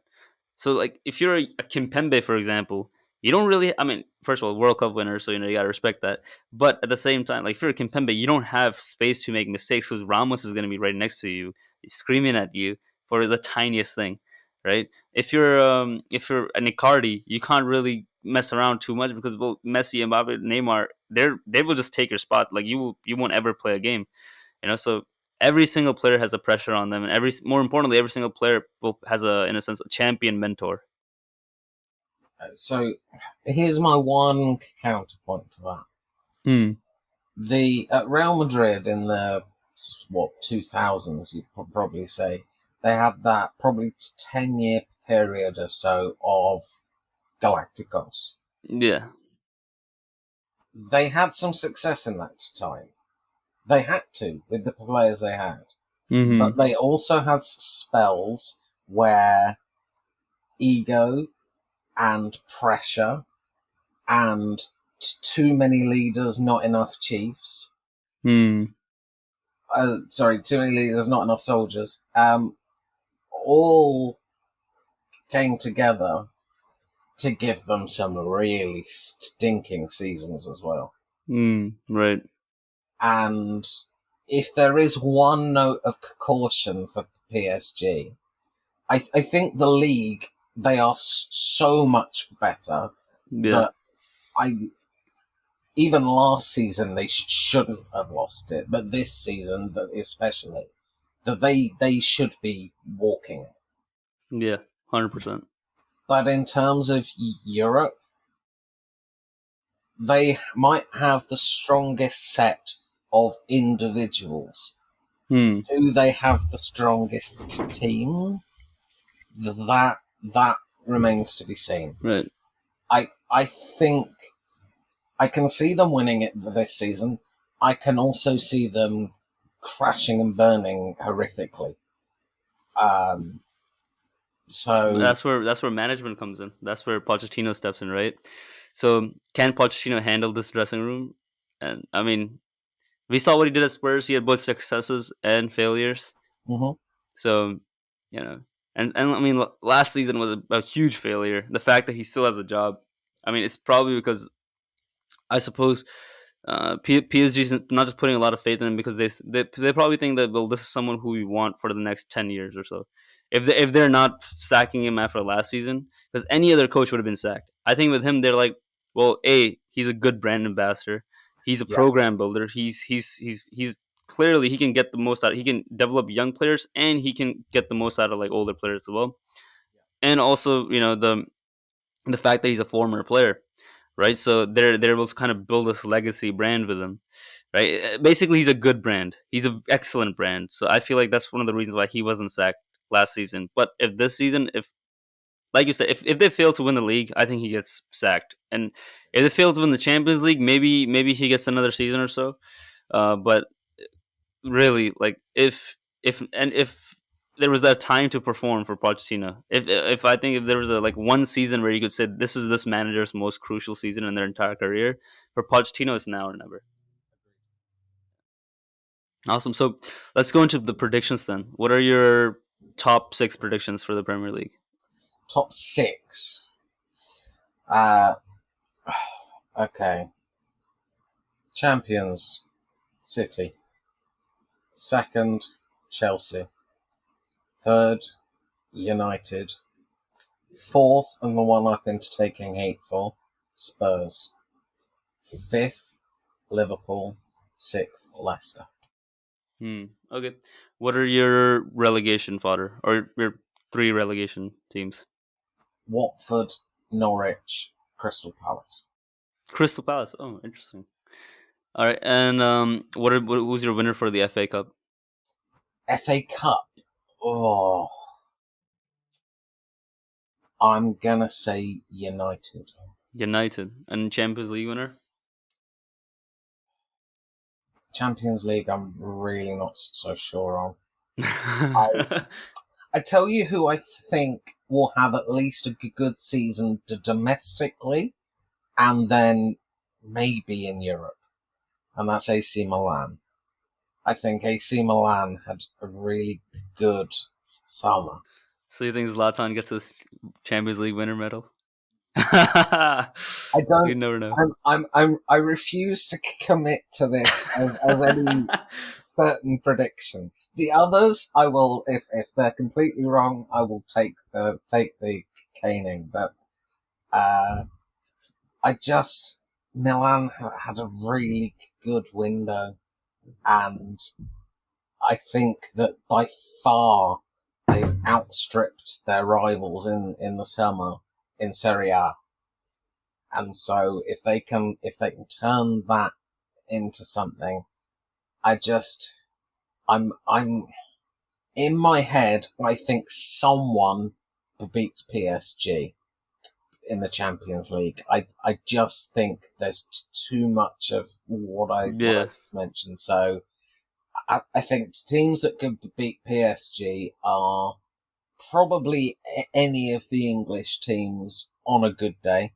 So like if you're a Kimpembe, for example, you don't really. I mean, first of all, World Cup winner, so you gotta respect that. But at the same time, like if you're a Kimpembe, you don't have space to make mistakes because Ramos is gonna be right next to you, screaming at you for the tiniest thing, right? If you're an Icardi, you can't really mess around too much because both Messi, Mbappe, Neymar, they will just take your spot. Like you won't ever play a game, So every single player has a pressure on them, and more importantly, every single player has in a sense, a champion mentor. So here's my one counterpoint to that. Hmm. The at Real Madrid in the 2000s, you'd probably say they had that probably 10-year period or so of Galacticos. Yeah. They had some success in that time. They had to with the players they had, Hmm. but they also had spells where ego and pressure and too many leaders, not enough chiefs. Hmm. Sorry, too many leaders, not enough soldiers. All came together to give them some really stinking seasons as well. Hmm. Right. And if there is one note of caution for PSG, I think the league, they are so much better Yeah. that I even last season they shouldn't have lost it, but this season especially that they should be walking it. Yeah. 100%. But in terms of Europe, they might have the strongest set of individuals. Hmm. Do they have the strongest team? That remains to be seen. Right. I think I can see them winning it this season. I can also see them crashing and burning horrifically. Um, so That's where management comes in. That's where Pochettino steps in, right? So can Pochettino handle this dressing room? And I mean, we saw what he did at Spurs. He had both successes and failures. mhm. So, you know, and I mean, last season was a huge failure. The fact that he still has a job, I mean, it's probably because I suppose PSG's not just putting a lot of faith in him because they probably think that, well, this is someone who we want for the next 10 years or so. If they're not sacking him after last season, because any other coach would have been sacked. I think with him, they're like, well, he's a good brand ambassador. He's a Yeah, program builder. He's clearly he can get the most out. He can develop young players and he can get the most out of like older players as well. And also, the fact that he's a former player, right? So they're able to kind of build this legacy brand with him, right? Basically, he's a good brand. He's an excellent brand. So I feel like that's one of the reasons why he wasn't sacked last season. But if this season, if like you said, if they fail to win the league, I think he gets sacked. And if they fail to win the Champions League, maybe he gets another season or so. But really, like if there was that time to perform for Pochettino, if I think if there was a like one season where you could say this is this manager's most crucial season in their entire career, for Pochettino, it's now or never. Awesome. So let's go into the predictions then. What are your top six predictions for the Premier League? Top six. Uh, okay. Champions, City. Second, Chelsea. Third, United. Fourth, and the one I've been taking hate for, Spurs. Fifth, Liverpool. Sixth, Leicester. Okay. What are your relegation fodder or your three relegation teams? Watford, Norwich, Crystal Palace. Crystal Palace. Oh, interesting. All right. And who's your winner for the FA Cup? FA Cup. Oh, I'm gonna say United. United. And Champions League winner? Champions League, I'm really not so sure on. I I tell you who I think will have at least a good season domestically, and then maybe in Europe, and that's AC Milan. I think AC Milan had a really good summer. So you think Zlatan gets his Champions League winner medal? I You don't. never know. I refuse to commit to this as any certain prediction. The others, I will, if they're completely wrong, I will take the caning. But I just Milan had a really good window, and I think that by far they've outstripped their rivals in the summer in Serie A. And so if they can turn that into something, I'm in my head, I think someone beats PSG in the Champions League. I just think there's too much of what I Yeah. just mentioned. So I think teams that could beat PSG are probably any of the English teams on a good day.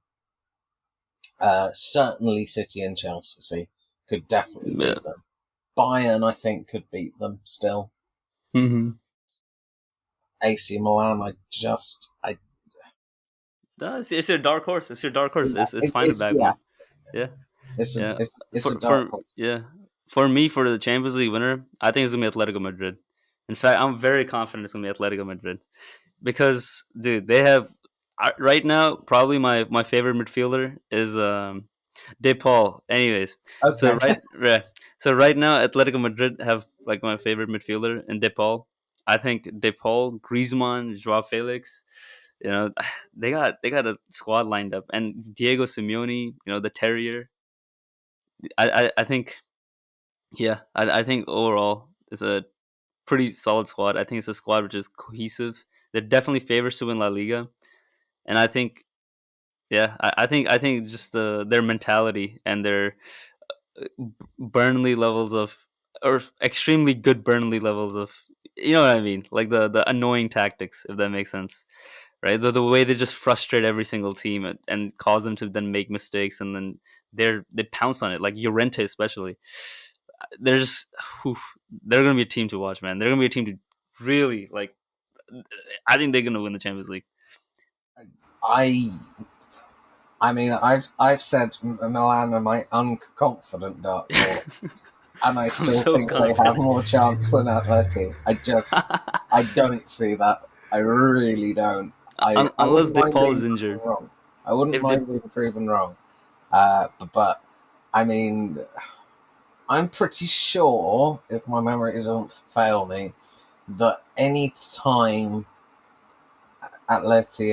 Certainly City and Chelsea could definitely Yeah. beat them. Bayern, I think, could beat them still. Mm-hmm. AC Milan, I It's your dark horse. It's your dark horse. yeah, It's fine to back yeah, one. Yeah. Yeah. it's a dark For horse. yeah. For me, for the Champions League winner, I think it's gonna be Atletico Madrid. In fact, I'm very confident it's gonna be Atletico Madrid because, dude, they have right now probably my favorite midfielder is De Paul. Anyways, so Okay, so right now Atletico Madrid have like my favorite midfielder in De Paul. I think De Paul, Griezmann, Joao Felix. You know, they got a squad lined up, and Diego Simeone. You know, the Terrier. I think I think overall it's a pretty solid squad. I think it's a squad which is cohesive. They're definitely favorites to win La Liga, and I think I think just their mentality and their Burnley levels of or extremely good Burnley levels of, you know what I mean, like the annoying tactics, if that makes sense, right? The way they just frustrate every single team and cause them to then make mistakes, and then they pounce on it, like Llorente especially. They're just whew, they're gonna be a team to watch, man. They're gonna be a team to really like. I think they're gonna win the Champions League. I I mean I've said Milan are my unconfident dark horse, and I I'm still so think they have confident. more chance than Atleti. I don't see that. I really don't. I Unless wouldn't mind DePaul being is proven injured. wrong. I wouldn't If they mind being proven wrong. But I mean, I'm pretty sure, if my memory doesn't fail me, that any time Atleti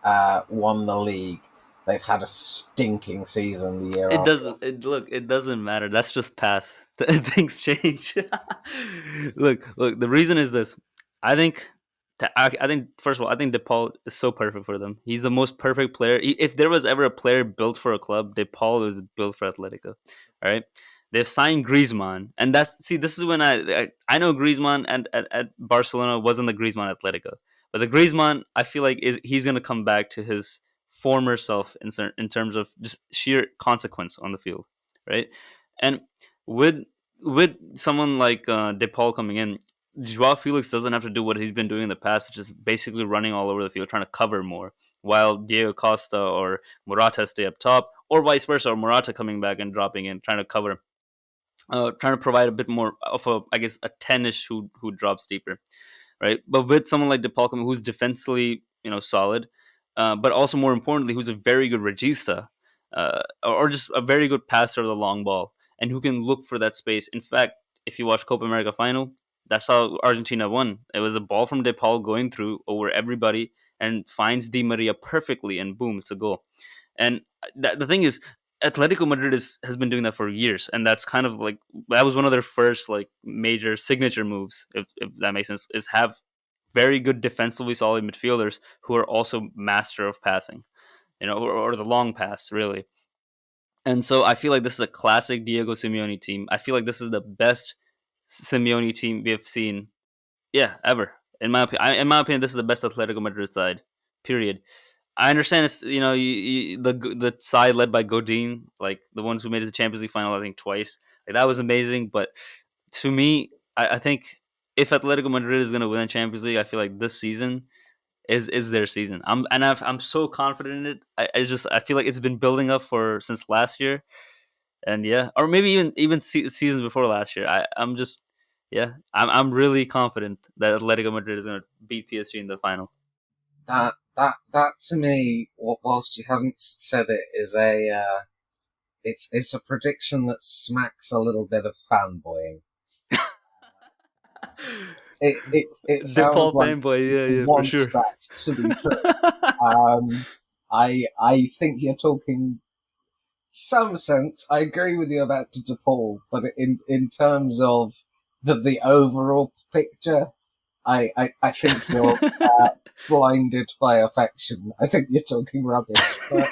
have won the league, they've had a stinking season the year It after. doesn't. It doesn't matter. That's just past. Things change. Look. The reason is this. I think I think first of all, I think DePaul is so perfect for them. He's the most perfect player. If there was ever a player built for a club, DePaul was built for Atletico. All right, they've signed Griezmann, and this is when I know Griezmann and at Barcelona wasn't the Griezmann Atletico, but the Griezmann I feel like he's gonna come back to his former self in terms of just sheer consequence on the field, right? And with with someone like DePaul coming in, Joao Felix doesn't have to do what he's been doing in the past, which is basically running all over the field, trying to cover more, while Diego Costa or Morata stay up top, or vice versa, or Morata coming back and dropping in, trying to cover, trying to provide a bit more of a, I guess, a 10ish who drops deeper, right? But with someone like DePaul who's defensively, solid, but also more importantly, who's a very good regista, or just a very good passer of the long ball, and who can look for that space. In fact, if you watch Copa America final, that's how Argentina won. It was a ball from DePaul going through over everybody and finds Di Maria perfectly, and boom, it's a goal. And the thing is, Atletico Madrid has been doing that for years, and that's kind of like that was one of their first like major signature moves, if that makes sense. Is have very good defensively solid midfielders who are also master of passing, or the long pass really. And so I feel like this is a classic Diego Simeone team. I feel like this is the best Simeone team we have seen, yeah, ever. In my opinion, this is the best Atletico Madrid side. Period. I understand it's the side led by Godin, like the ones who made it to the Champions League final, I think twice. Like that was amazing, but to me, I think if Atletico Madrid is going to win the Champions League, I feel like this season is their season. I'm so confident in it. I feel like it's been building up for since last year, and yeah, or maybe even seasons before last year. I'm just yeah, I'm really confident that Atletico Madrid is going to beat PSG in the final. That to me, whilst you haven't said it, is it's a prediction that smacks a little bit of fanboying. It sounds DePaul like fanboy, yeah, you yeah, for want sure. that to be true. Um, I think you're talking some sense. I agree with you about DePaul, but in terms of the overall picture, I think you're blinded by affection. I think you're talking rubbish. But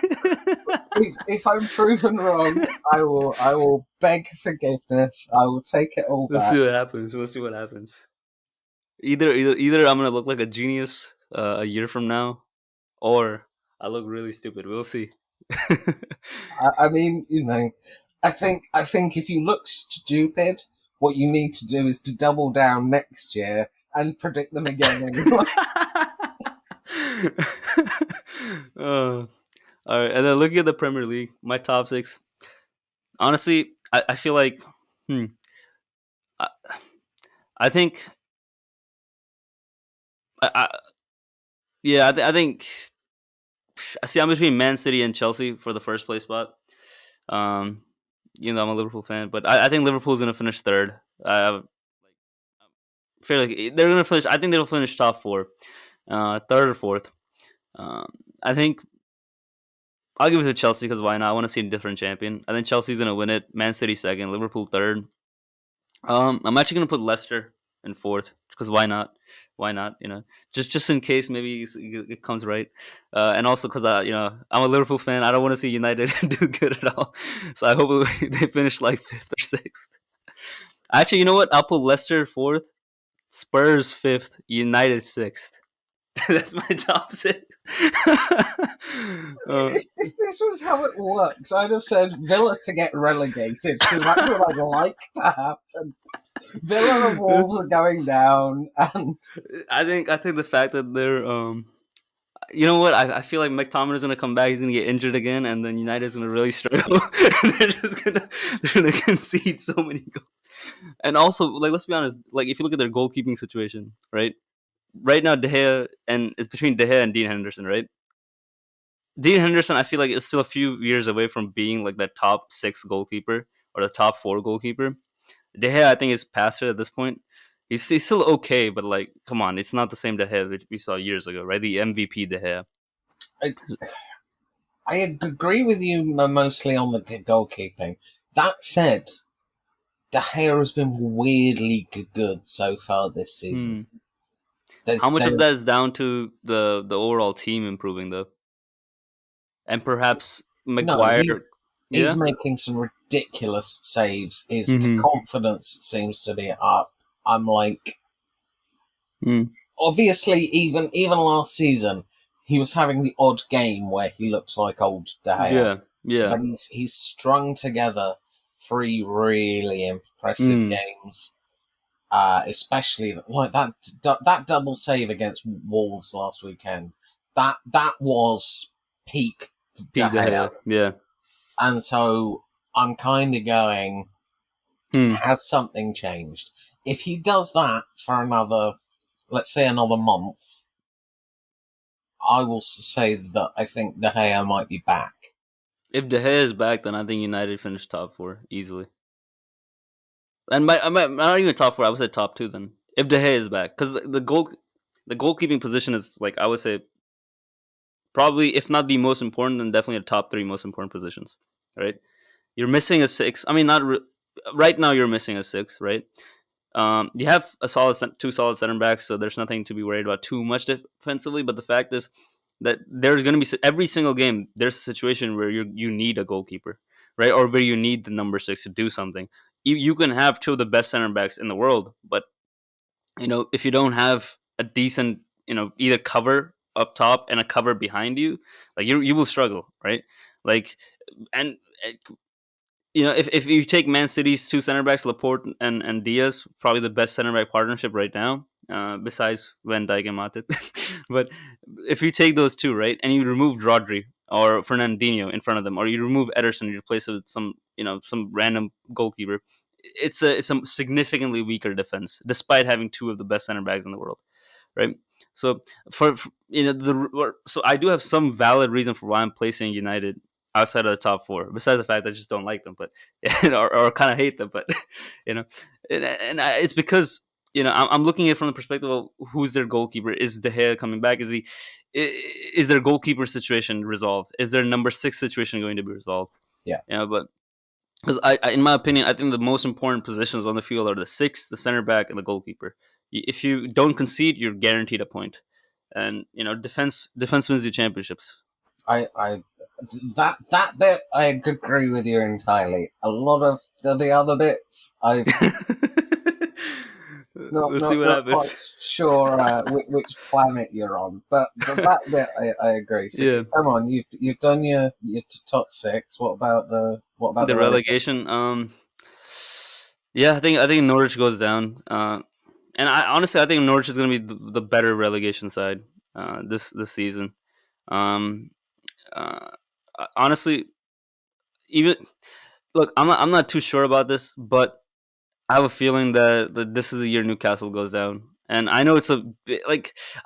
if I'm proven wrong, I will beg forgiveness. I will take it all Let's see back. what happens. Let's see what happens. Either I'm gonna look like a genius a year from now, or I look really stupid. We'll see. I mean, I think if you look stupid, what you need to do is to double down next year and predict them again anyway. uh, all right, and then looking at the Premier League, my top six. Honestly, I feel like, hmm, I, I think, I yeah, I think. I see. I'm between Man City and Chelsea for the first place spot. Um, I'm a Liverpool fan, but I think Liverpool's gonna finish third. Like fairly, they're gonna finish. I think they'll finish top four, third or fourth. Um, I think I'll give it to Chelsea because why not? I want to see a different champion. I think Chelsea's gonna win it. Man City second, Liverpool third. I'm actually gonna put Leicester in fourth because why not? Why not? Just in case maybe it comes right, and also because I'm a Liverpool fan. I don't want to see United do good at all. So I hope they finish like fifth or sixth. Actually, you know what? I'll put Leicester fourth, Spurs fifth, United sixth. That's my top six. If this was how it works, I'd have said Villa to get relegated because that's what I'd like to happen. Villa and Wolves are going down, and I think the fact that they're you know what? I feel like McTominay's gonna come back. He's gonna get injured again, and then United's gonna really struggle. They're gonna concede so many goals. And also, like, let's be honest. Like, if you look at their goalkeeping situation, right? Right now, De Gea and it's between De Gea and Dean Henderson, right? Dean Henderson, I feel like is still a few years away from being like that top six goalkeeper or the top four goalkeeper. De Gea, I think, is past it at this point. He's still okay, but like, come on, it's not the same De Gea that we saw years ago, right? The MVP De Gea. I, I agree with you mostly on the goalkeeping. That said, De Gea has been weirdly good so far this season. Hmm. How much of there's that is down to the overall team improving though, and perhaps no, McGuire? he's Yeah. making some ridiculous saves. His Mm-hmm. confidence seems to be up. I'm like, Mm. obviously, even last season, he was having the odd game where he looked like old De Gea, Yeah. Yeah. but he's strung together three really impressive Mm. games. Especially like that double save against Wolves last weekend. That was peak De P. De Gea, Gea. Yeah. and so I'm kind of going, Mm. has something changed? If he does that for another, let's say another month, I will say that I think De Gea might be back. If De Gea is back, then I think United finish top four easily. And I might not even top four. I would say top two then. If De Gea is back, because the goalkeeping position is like I would say probably if not the most important, then definitely the top three most important positions. Right? You're missing a six. I mean, not right now. You're missing a six, right? You have a two solid center backs, so there's nothing to be worried about too much defensively. But the fact is that there's going to be every single game there's a situation where you need a goalkeeper, right, or where you need the number six to do something. You can have two of the best center backs in the world, but if you don't have a decent either cover up top and a cover behind you, like you will struggle, right? Like and if you take Man City's two center backs, Laporte and Diaz, probably the best center back partnership right now, besides Van Dijk and Matip. But if you take those two, right, and you remove Rodri or Fernandinho in front of them, or you remove Ederson, you replace it with some random goalkeeper, it's a significantly weaker defense, despite having two of the best center backs in the world, right? So so I do have some valid reason for why I'm placing United outside of the top four. Besides the fact that I just don't like them, but or kind of hate them, but you know, it's because I'm looking at it from the perspective of who's their goalkeeper. Is De Gea coming back? Is their goalkeeper situation resolved? Is their number six situation going to be resolved? Yeah, But because in my opinion, I think the most important positions on the field are the six, the center back, and the goalkeeper. If you don't concede, you're guaranteed a point. And defense wins you championships. I that bit I agree with you entirely. A lot of the other bits I've Let's see what not quite happens. sure which planet you're on, but that bit I agree. So Yeah, come on, you've done your top six. What about the the relegation? relegation. Yeah, I think Norwich goes down. And I honestly I think Norwich is going to be the better relegation side this season. Um, uh, Honestly, even look, I'm not too sure about this, but I have a feeling that this is the year Newcastle goes down. And I know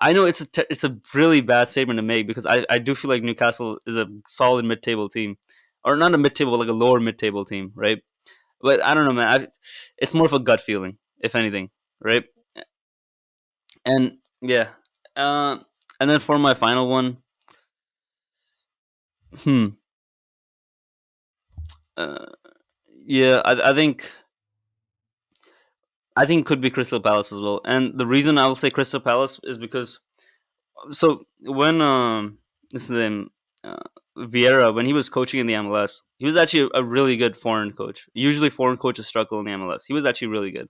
I know it's a really bad statement to make because I do feel like Newcastle is a solid mid table team, or not a mid table, but like a lower mid table team, right? But I don't know, man. It's more of a gut feeling, if anything, right? And yeah, uh, and then for my final one, hmm, uh, yeah, I think could be Crystal Palace as well. And the reason I will say Crystal Palace is because so when this is the name Vieira, when he was coaching in the MLS, he was actually a really good foreign coach. Usually foreign coaches struggle in the MLS. He was actually really good,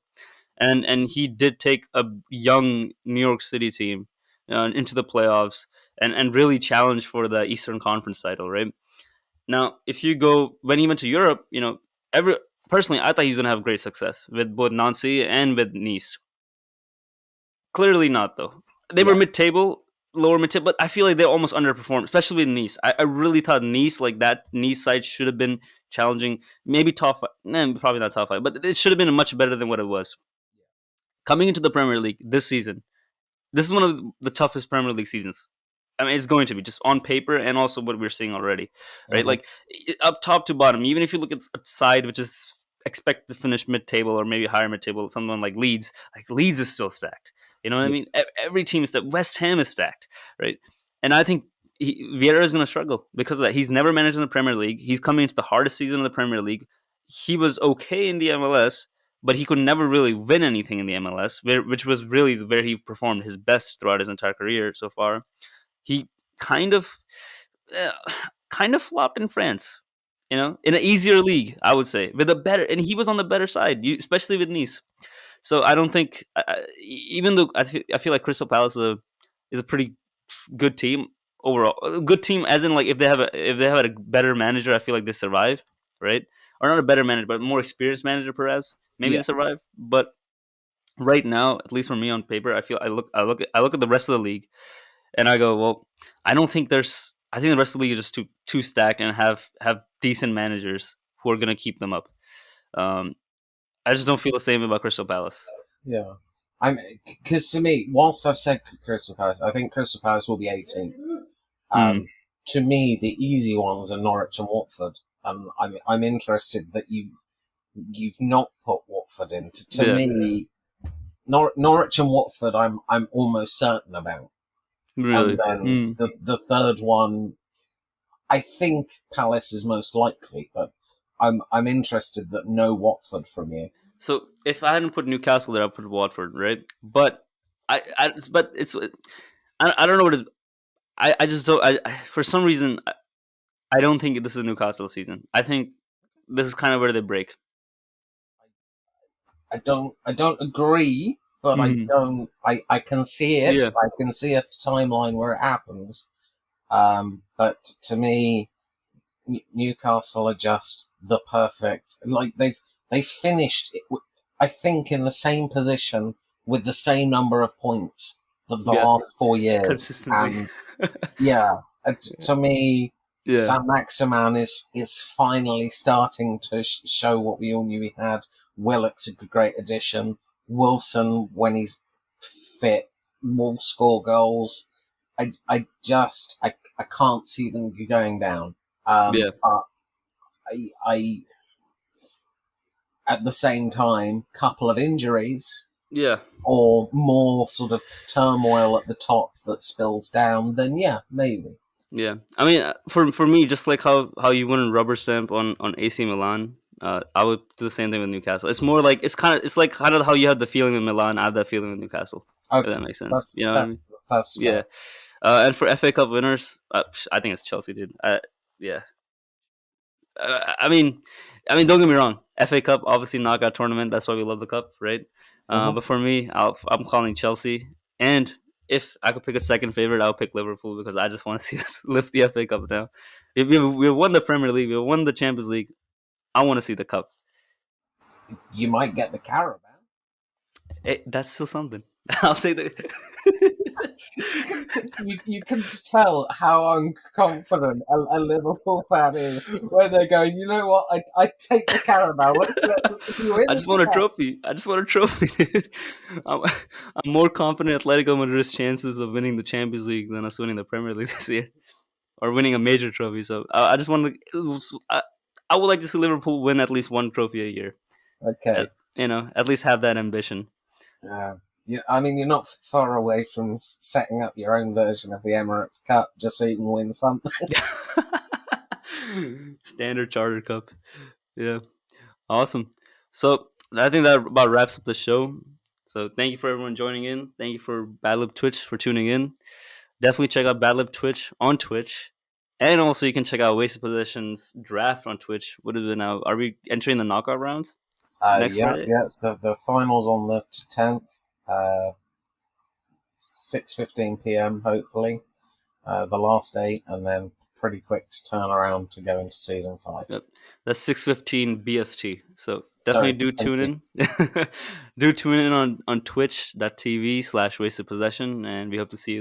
and he did take a young New York City team into the playoffs and really challenge for the Eastern Conference title. Right now, if you go when he went to Europe, every personally I thought he was gonna have great success with both Nancy and with Nice. Clearly not, though. They were Yeah, mid-table, lower mid-table, but I feel like they almost underperformed, especially with Nice. I really thought Nice, like that Nice side, should have been challenging, maybe top five. Probably not top five, but it should have been much better than what it was. Coming into the Premier League this season, this is one of the toughest Premier League seasons. I mean, it's going to be just on paper and also what we're seeing already, right? hmm Like up top to bottom, even if you look at a side which is expected to finish mid-table or maybe higher mid-table, someone like Leeds is still stacked. You know what I yeah. mean? Every team is stacked. West Ham is stacked, right? And I think Vieira is going to struggle because of that. He's never managed in the Premier League. He's coming into the hardest season of the Premier League. He was okay in the MLS, but he could never really win anything in the MLS, which was really where he performed his best throughout his entire career so far. He kind of uh, kind of flopped in France, in an easier league, I would say, with a better, and he was on the better side, especially with Nice. So I don't think, even though I feel like Crystal Palace is a pretty good team overall. A good team, as in like if they have a better manager, I feel like they survive, right? Or not a better manager, but a more experienced manager, perhaps. Maybe they Yeah, survive. But right now, at least for me on paper, I look at the rest of the league, and I go, well, I don't think there's. I think the rest of the league is just too stacked and have decent managers who are gonna keep them up. Um, I just don't feel the same about Crystal Palace. yeah. I'm because to me, whilst I've said Crystal Palace, I think Crystal Palace will be 18th. Mm, To me, the easy ones are Norwich and Watford. I'm interested that you've not put Watford in. To yeah, me, Norwich and Watford, I'm almost certain about. And really. then the third one, I think Palace is most likely, but I'm interested that no Watford from you. So if I hadn't put Newcastle there, I'd put Watford, right? But but I don't know what it is. I just don't. For some reason, I don't think this is a Newcastle season. I think this is kind of where they break. I don't agree, but Hmm. I can see it. Yeah, I can see a timeline where it happens. But to me, Newcastle are just the perfect. Like they finished, I think, in the same position with the same number of points the yeah, last 4 years, consistency. and yeah, to me, Yeah, Sam Maximan is finally starting to show what we all knew he had. Willock's a great addition. Wilson, when he's fit, will score goals. I can't see them going down. yeah, But I at the same time, couple of injuries yeah, or more sort of turmoil at the top that spills down, then yeah, maybe. yeah. I mean, for me, just like how you wouldn't rubber stamp on AC Milan, I would do the same thing with Newcastle. It's more like it's like kind of how you had the feeling with Milan. I have that feeling with Newcastle. If that Okay, makes sense. that's You know what I mean? that's that's Yeah. fair. And for FA Cup winners, I think it's Chelsea, dude. Yeah. I mean, don't get me wrong. FA Cup, obviously knockout tournament. That's why we love the cup, right? Hmm. But for me, I'm calling Chelsea. And if I could pick a second favorite, I'll pick Liverpool because I just want to see us lift the FA Cup now. If we've won the Premier League, we've won the Champions League. I want to see the cup. You might get the caravan. That's still something. I'll take the. You can tell how unconfident a Liverpool fan is when they're going. You know what? I take the Carabao. If you win I the just want a cup, trophy. I just want a trophy. I'm, I'm more confident Atletico Madrid's chances of winning the Champions League than us winning the Premier League this year, or winning a major trophy. So I just want to. I would like to see Liverpool win at least one trophy a year. okay. At least have that ambition. Yeah. Yeah, I mean, you're not far away from setting up your own version of the Emirates Cup just so you can win something. Standard Charter Cup. Yeah, awesome. So I think that about wraps up the show. So thank you for everyone joining in. Thank you for Badlib Twitch for tuning in. Definitely check out Badlib Twitch on Twitch. And also you can check out Wasted Possessions draft on Twitch. What is it now? Are we entering the knockout rounds next Yeah, Friday? yeah. It's the finals on the 10th, 6:15 p.m. Hopefully, the last eight, and then pretty quick to turn around to go into season 5. Yep. That's 6:15 BST. So definitely Sorry, do thank tune you. in. Do tune in on twitch.tv/wasted possession and we hope to see you there.